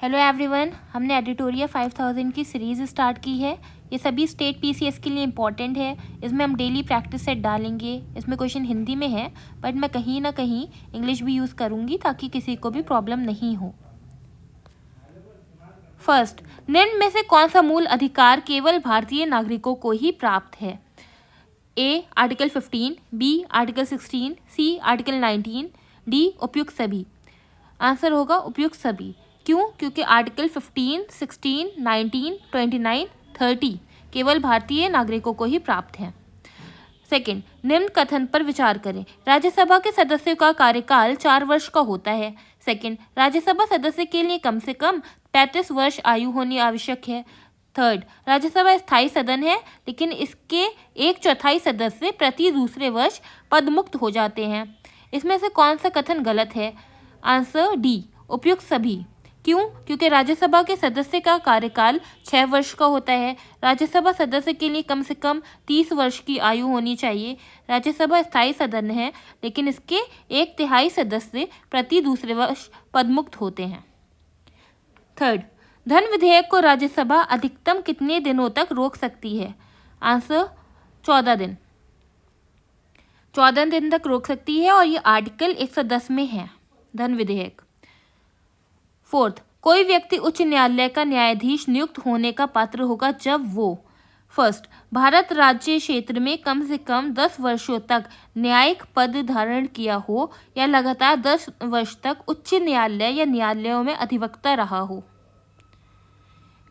Hello everyone, हमने एडिटोरिया 5000 की series start की है। ये सभी स्टेट पीसीएस के लिए इम्पॉर्टेंट है। इसमें हम डेली प्रैक्टिस सेट डालेंगे। इसमें क्वेश्चन हिंदी में है, बट मैं कहीं ना कहीं इंग्लिश भी यूज़ करूँगी ताकि किसी को भी प्रॉब्लम नहीं हो। फर्स्ट, निम्न में से कौन सा मूल अधिकार केवल भारतीय नागरिकों को ही प्राप्त है? A article 15, B article 16, C article 19, D उपयुक्त सभी। आंसर होगा उपयुक्त सभी। क्यों? क्योंकि आर्टिकल 15, 16, 19, 29, 30 केवल भारतीय नागरिकों को ही प्राप्त है। सेकंड, निम्न कथन पर विचार करें। राज्यसभा के सदस्यों का कार्यकाल 4 वर्ष का होता है। सेकंड, राज्यसभा सदस्य के लिए कम से कम 35 वर्ष आयु होनी आवश्यक है। थर्ड, राज्यसभा स्थायी सदन है, लेकिन इसके 1/4 सदस्य प्रति दूसरे वर्ष पदमुक्त हो जाते हैं। इसमें से कौन सा कथन गलत है? आंसर डी उपयुक्त सभी। क्यों? क्योंकि राज्यसभा के सदस्य का कार्यकाल 6 वर्ष का होता है। राज्यसभा सदस्य के लिए कम से कम 30 वर्ष की आयु होनी चाहिए। राज्यसभा स्थायी सदन है, लेकिन इसके 1/3 सदस्य प्रति दूसरे वर्ष पदमुक्त होते हैं। थर्ड, धन विधेयक को राज्यसभा अधिकतम कितने दिनों तक रोक सकती है? आंसर 14 दिन। 14 दिन तक रोक सकती है और ये आर्टिकल 110 में है, धन विधेयक। फोर्थ, कोई व्यक्ति उच्च न्यायालय का न्यायाधीश नियुक्त होने का पात्र होगा जब वो फर्स्ट, भारत राज्य क्षेत्र में कम से कम 10 वर्षों तक न्यायिक पद धारण किया हो या लगातार 10 वर्ष तक उच्च न्यायालय या न्यायालयों में अधिवक्ता रहा हो।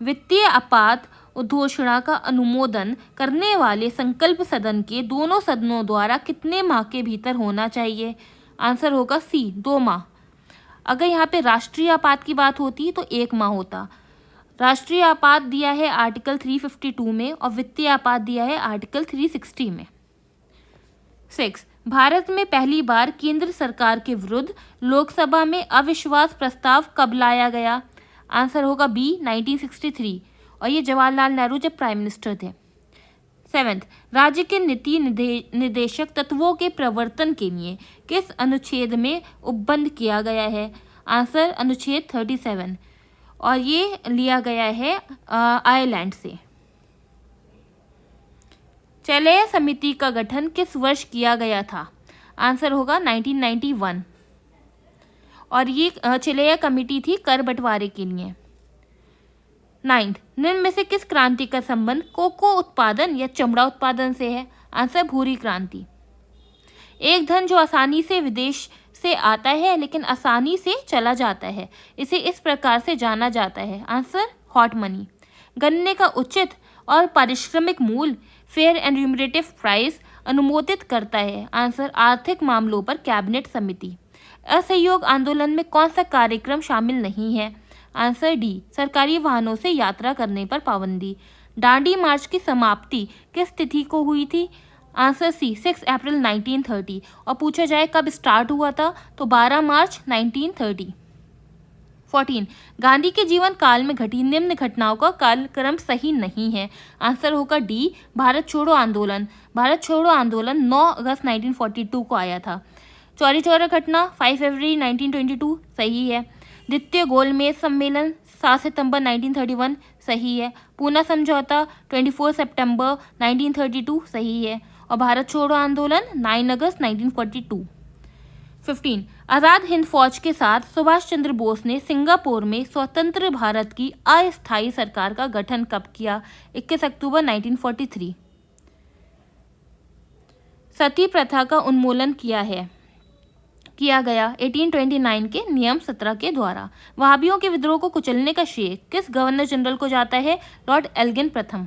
वित्तीय आपात उद्घोषणा का अनुमोदन करने वाले संकल्प सदन के दोनों सदनों द्वारा कितने माह के भीतर होना चाहिए? आंसर होगा सी 2 माह। अगर यहाँ पे राष्ट्रीय आपात की बात होती तो 1 माह होता। राष्ट्रीय आपात दिया है आर्टिकल 352 में और वित्तीय आपात दिया है आर्टिकल 360 में। 6, भारत में पहली बार केंद्र सरकार के विरुद्ध लोकसभा में अविश्वास प्रस्ताव कब लाया गया? आंसर होगा बी 1963, और ये जवाहरलाल नेहरू जब प्राइम मिनिस्टर थे। 7, राज्य के नीति निर्देशक तत्वों के प्रवर्तन के लिए किस अनुच्छेद में उपबंध किया गया है? आंसर अनुच्छेद 37, और ये लिया गया है आयरलैंड से। चलेय समिति का गठन किस वर्ष किया गया था? आंसर होगा 1991, और ये चलेय कमेटी थी कर बंटवारे के लिए। 9, निम्न में से किस क्रांति का संबंध कोको उत्पादन या चमड़ा उत्पादन से है? आंसर भूरी क्रांति। एक धन जो आसानी से विदेश से आता है लेकिन आसानी से चला जाता है, इसे इस प्रकार से जाना जाता है। Answer hot money. गन्ने का उचित और पारिश्रमिक मूल्य फेयर एंड रिम्यूनरेटिव प्राइस अनुमोदित करता है। आंसर आर्थिक मामलों पर कैबिनेट समिति। असहयोग आंदोलन में कौन सा कार्यक्रम शामिल नहीं है? आंसर डी सरकारी वाहनों से यात्रा करने पर पाबंदी। डांडी मार्च की समाप्ति किस तिथि को हुई थी? आंसर सी 6 अप्रैल 1930, और पूछा जाए कब स्टार्ट हुआ था तो 12 मार्च 1930। 14, गांधी के जीवन काल में घटी निम्न घटनाओं का कालक्रम सही नहीं है। आंसर होगा डी भारत छोड़ो आंदोलन। भारत छोड़ो आंदोलन 9 अगस्त 1942 को आया था। चौरी चौरा घटना 5 फरवरी 1922 सही है। द्वितीय गोलमेज सम्मेलन 7 सितंबर 1931 सही है। पूना समझौता 24 सितंबर 1932 सही है, और भारत छोड़ो आंदोलन 9 अगस्त 1942। 15, आज़ाद हिंद फौज के साथ सुभाष चंद्र बोस ने सिंगापुर में स्वतंत्र भारत की अस्थायी सरकार का गठन कब किया? 21 अक्टूबर 1943। सती प्रथा का उन्मूलन किया गया 1829 के नियम 17 के द्वारा। वहाबियों के विद्रोह को कुचलने का श्रेय किस गवर्नर जनरल को जाता है? लॉर्ड एल्गिन प्रथम।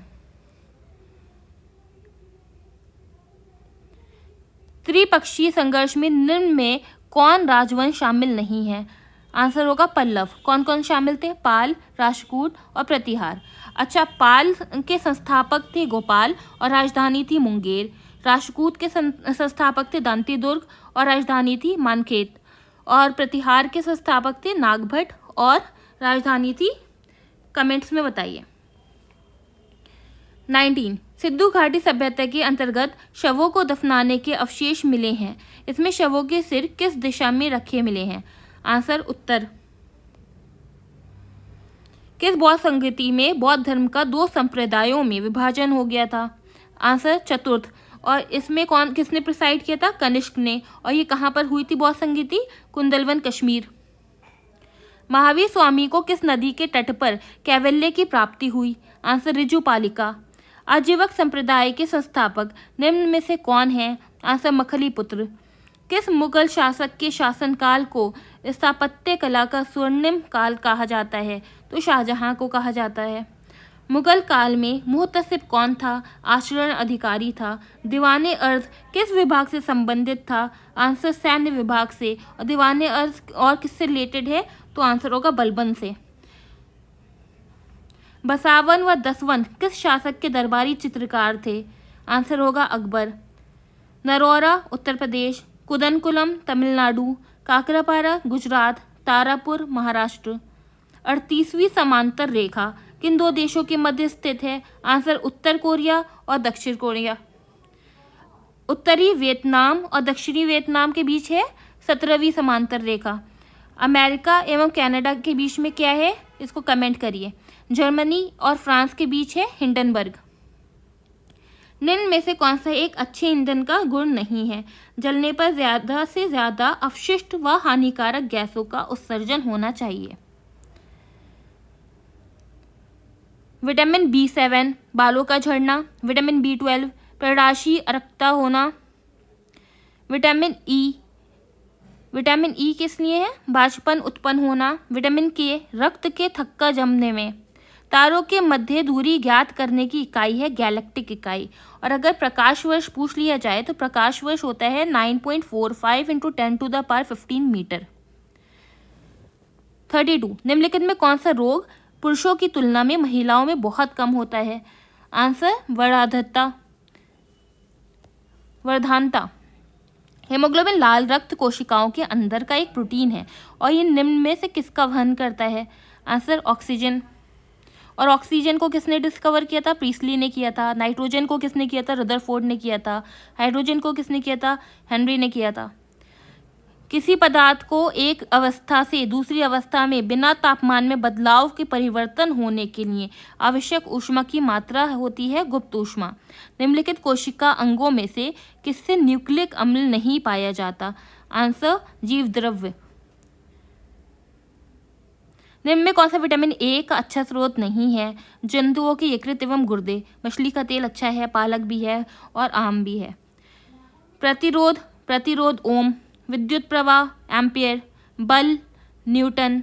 त्रिपक्षीय संघर्ष में निम्न में कौन राजवंश शामिल नहीं है? आंसर होगा पल्लव। कौन कौन शामिल थे? पाल, राष्ट्रकूट और प्रतिहार। अच्छा, पाल के संस्थापक थे गोपाल और राजधानी थी मुंगेर। राष्ट्रकूट के संस्थापक थे दांती दुर्ग और राजधानी थी मानखेत, और प्रतिहार के संस्थापक थे नागभट्ट और राजधानी थी, कमेंट्स में बताइए। 19, सिंधु घाटी सभ्यता के अंतर्गत शवों को दफनाने के अवशेष मिले हैं। इसमें शवों के सिर किस दिशा में रखे मिले हैं? आंसर उत्तर। किस बौद्ध संगति में बौद्ध धर्म का 2 संप्रदायों में विभाजन हो गया था? आंसर चतुर्थ। और इसमें किसने प्रिसाइड किया था? कनिष्क ने। और ये कहाँ पर हुई थी बौद्ध संगति? कुंदलवन, कश्मीर। महावीर स्वामी को किस नदी के तट पर कैवल्य की प्राप्ति हुई? आंसर ऋजुपालिका। आजीवक संप्रदाय के संस्थापक निम्न में से कौन है? आंसर मखलीपुत्र। किस मुगल शासक के शासनकाल को स्थापत्य कला का स्वर्णिम काल कहा जाता है? तो शाहजहां को कहा जाता है। मुगल काल में मुहतसिब कौन था? आचरण अधिकारी था। दीवाने अर्ज किस विभाग से संबंधित था? आंसर सैन्य विभाग से। और दीवाने अर्ज और किससे रिलेटेड है? तो आंसर होगा बलबन से। बसावन व दसवन किस शासक के दरबारी चित्रकार थे? आंसर होगा अकबर। नरौरा उत्तर प्रदेश, कुदनकुलम तमिलनाडु, काकरापारा गुजरात, तारापुर महाराष्ट्र। 38वीं समांतर रेखा किन 2 देशों के मध्य स्थित है? आंसर उत्तर कोरिया और दक्षिण कोरिया। उत्तरी वियतनाम और दक्षिणी वियतनाम के बीच है 17वीं समांतर रेखा। अमेरिका एवं कनाडा के बीच में क्या है? इसको कमेंट करिए। जर्मनी और फ्रांस के बीच है हिंडनबर्ग। निम्न में से कौन सा एक अच्छे ईंधन का गुण नहीं है? जलने पर ज्यादा से ज्यादा अपशिष्ट व हानिकारक गैसों का उत्सर्जन होना चाहिए। विटामिन B7 बालों का झड़ना। विटामिन B12 प्रदाशी अरक्ता होना। विटामिन ई किस लिए है? बाष्पन उत्पन्न होना। विटामिन के रक्त के थक्का जमने में। तारों के मध्य दूरी ज्ञात करने की इकाई है गैलेक्टिक इकाई। और अगर प्रकाश वर्ष पूछ लिया जाए तो प्रकाश वर्ष होता है 9.45 × 10⁻15 मीटर। 32 निम्नलिखित में कौन सा रोग पुरुषों की तुलना में महिलाओं में बहुत कम होता है? आंसर वर्धानता। हेमोग्लोबिन लाल रक्त कोशिकाओं के अंदर का एक प्रोटीन है और ये निम्न में से किसका वहन करता है? Answer oxygen. और ऑक्सीजन को किसने डिस्कवर किया था? प्रीस्ली ने किया था। नाइट्रोजन को किसने किया था? रदरफोर्ड ने किया था। हाइड्रोजन को किसने किया था? हेनरी ने किया था। किसी पदार्थ को एक अवस्था से दूसरी अवस्था में बिना तापमान में बदलाव के परिवर्तन होने के लिए आवश्यक ऊष्मा की मात्रा होती है गुप्त ऊष्मा। निम्नलिखित कोशिका अंगों में से किससे न्यूक्लिक अम्ल नहीं पाया जाता? आंसर जीव द्रव्य। निम्न में कौन सा विटामिन ए का अच्छा स्रोत नहीं है? जंतुओं के यकृत एवं गुर्दे। मछली का तेल अच्छा है, पालक भी है और आम भी है। प्रतिरोध ओम। विद्युत प्रवाह एम्पियर। बल न्यूटन,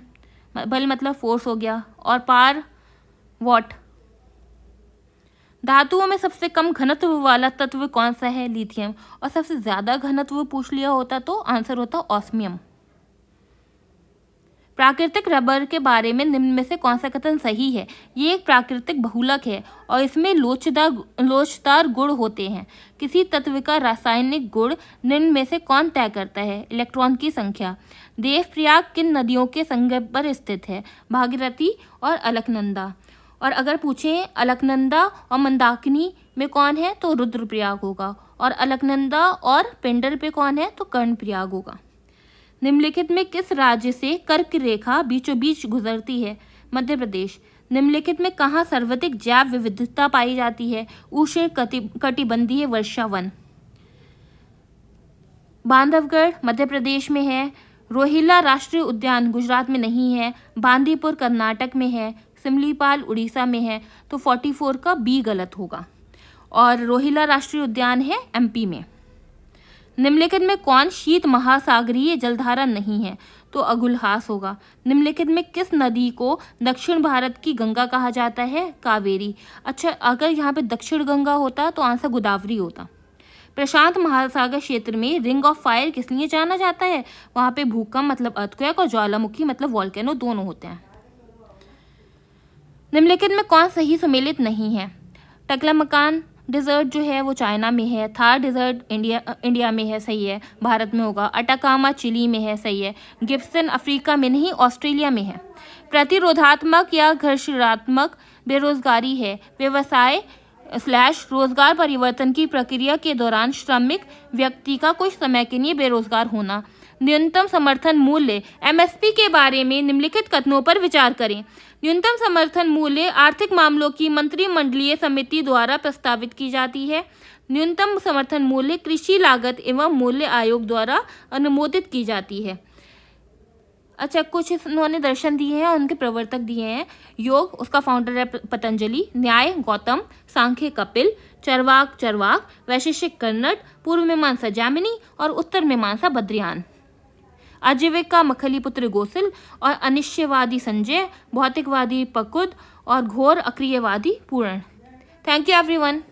बल मतलब फोर्स हो गया। और पार वॉट। धातुओं में सबसे कम घनत्व वाला तत्व कौन सा है? लिथियम। और सबसे ज्यादा घनत्व पूछ लिया होता तो आंसर होता ऑस्मियम। प्राकृतिक रबर के बारे में निम्न में से कौन सा कथन सही है? ये एक प्राकृतिक बहुलक है और इसमें लोचदार गुण होते हैं। किसी तत्व का रासायनिक गुण निम्न में से कौन तय करता है? इलेक्ट्रॉन की संख्या। देवप्रयाग किन नदियों के संगम पर स्थित है? भागीरथी और अलकनंदा। और अगर पूछें अलकनंदा और मंदाकिनी में कौन है तो रुद्रप्रयाग होगा। और अलकनंदा और पिंडर पे कौन है तो कर्णप्रयाग होगा। निम्नलिखित में किस राज्य से कर्क रेखा बीचों बीच गुजरती है? मध्य प्रदेश। निम्नलिखित में कहाँ सर्वाधिक जैव विविधता पाई जाती है? उष्ण कटिबंधीय वर्षा वन। बांधवगढ़ मध्य प्रदेश में है। रोहिल्ला राष्ट्रीय उद्यान गुजरात में नहीं है। बांदीपुर कर्नाटक में है। सिमलीपाल उड़ीसा में है। तो 44 का बी गलत होगा। और रोहिल्ला राष्ट्रीय उद्यान है MP में। निम्नलिखित में कौन शीत महासागरीय जलधारा नहीं है? तो अगुलहास होगा। निम्नलिखित में किस नदी को दक्षिण भारत की गंगा कहा जाता है? कावेरी। अच्छा, अगर यहाँ पे दक्षिण गंगा होता तो आंसर गोदावरी होता। प्रशांत महासागर क्षेत्र में रिंग ऑफ फायर किस लिए जाना जाता है? वहाँ पे भूकंप मतलब अर्थक्वेक और ज्वालामुखी मतलब वॉल्केनो दोनों होते हैं। निम्नलिखित में कौन सही सुमेलित नहीं है? टकलामकान डिजर्ट जो है वो चाइना में है। थार डिजर्ट इंडिया में है, सही है, भारत में होगा। अटाकामा चिली में है, सही है। गिब्सन अफ्रीका में नहीं, ऑस्ट्रेलिया में है। प्रतिरोधात्मक या घर्षणात्मक बेरोजगारी है व्यवसाय / रोजगार परिवर्तन की प्रक्रिया के दौरान श्रमिक व्यक्ति का कुछ समय के लिए बेरोजगार होना। न्यूनतम समर्थन मूल्य एमएसपी के बारे में निम्नलिखित कथनों पर विचार करें। न्यूनतम समर्थन मूल्य आर्थिक मामलों की मंत्रिमंडलीय समिति द्वारा प्रस्तावित की जाती है। न्यूनतम समर्थन मूल्य कृषि लागत एवं मूल्य आयोग द्वारा अनुमोदित की जाती है। अच्छा, कुछ इन्होंने दर्शन दिए हैं और उनके प्रवर्तक दिए हैं। योग, उसका फाउंडर है पतंजलि। न्याय गौतम, सांख्य कपिल, चरवाक वैशेषिक कर्णट, पूर्व मीमांसा जैमिनी और उत्तर मीमांसा बद्रियान। आजीविका मखलीपुत्र गोसिल और अनिश्चयवादी संजय, भौतिकवादी पकुद और घोर अक्रियवादी पूर्ण। Thank you everyone.